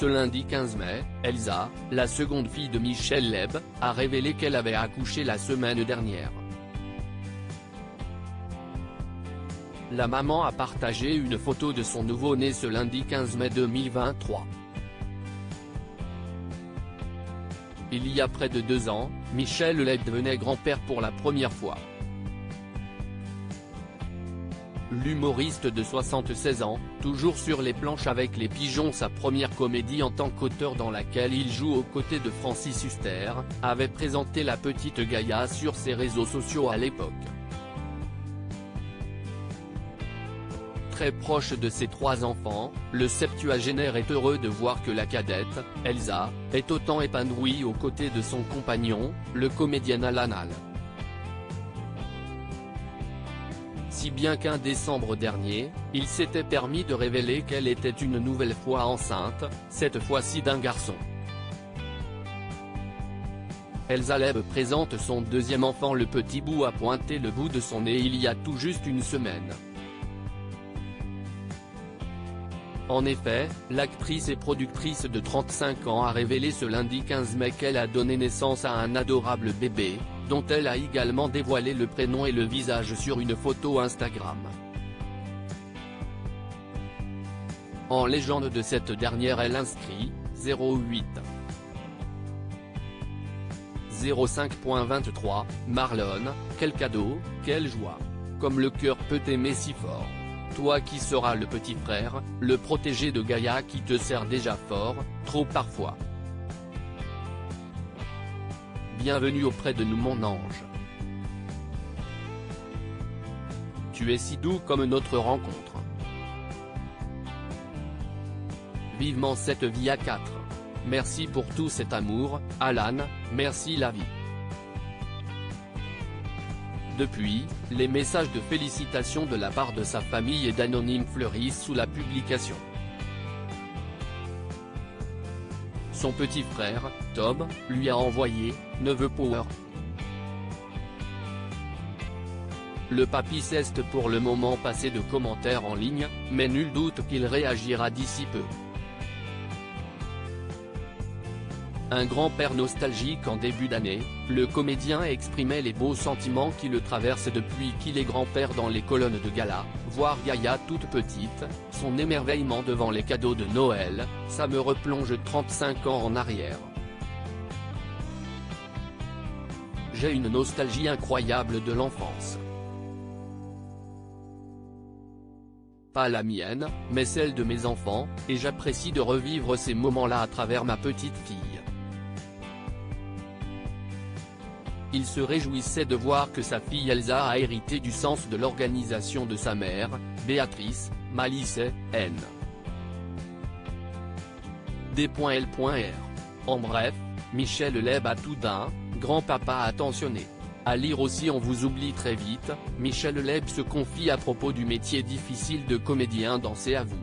Ce lundi 15 mai, Elsa, la seconde fille de Michel Leb, a révélé qu'elle avait accouché la semaine dernière. La maman a partagé une photo de son nouveau-né ce lundi 15 mai 2023. Il y a près de 2 ans, Michel Leb devenait grand-père pour la première fois. L'humoriste de 76 ans, toujours sur les planches avec les Pigeons, sa première comédie en tant qu'auteur dans laquelle il joue aux côtés de Francis Huster, avait présenté la petite Gaïa sur ses réseaux sociaux à l'époque. Très proche de ses 3 enfants, le septuagénaire est heureux de voir que la cadette, Elsa, est autant épanouie aux côtés de son compagnon, le comédien Alan Hall. Si bien qu'un décembre dernier, il s'était permis de révéler qu'elle était une nouvelle fois enceinte, cette fois-ci d'un garçon. Elsa Leb présente son deuxième enfant. Le petit bout a pointé le bout de son nez il y a tout juste une semaine. En effet, l'actrice et productrice de 35 ans a révélé ce lundi 15 mai qu'elle a donné naissance à un adorable bébé, dont elle a également dévoilé le prénom et le visage sur une photo Instagram. En légende de cette dernière, elle inscrit 08 05.23, Marlon, quel cadeau, quelle joie. Comme le cœur peut aimer si fort. Toi qui seras le petit frère, le protégé de Gaïa qui te sert déjà fort, trop parfois. Bienvenue auprès de nous mon ange. Tu es si doux comme notre rencontre. Vivement cette vie à 4. Merci pour tout cet amour, Alan, merci la vie. Depuis, les messages de félicitations de la part de sa famille et d'anonymes fleurissent sous la publication. Son petit frère, Tom, lui a envoyé « Neveu Power ». Le papy cesse pour le moment passer de commentaires en ligne, mais nul doute qu'il réagira d'ici peu. Un grand-père nostalgique en début d'année, le comédien exprimait les beaux sentiments qui le traversent depuis qu'il est grand-père dans les colonnes de gala, voir Gaïa toute petite, son émerveillement devant les cadeaux de Noël, ça me replonge 35 ans en arrière. J'ai une nostalgie incroyable de l'enfance. Pas la mienne, mais celle de mes enfants, et j'apprécie de revivre ces moments-là à travers ma petite fille. Il se réjouissait de voir que sa fille Elsa a hérité du sens de l'organisation de sa mère, Béatrice, Malice et N. D.L.R. En bref, Michel Leb a tout d'un grand-papa attentionné. À lire aussi On vous oublie très vite, Michel Leb se confie à propos du métier difficile de comédien dans C'est à vous.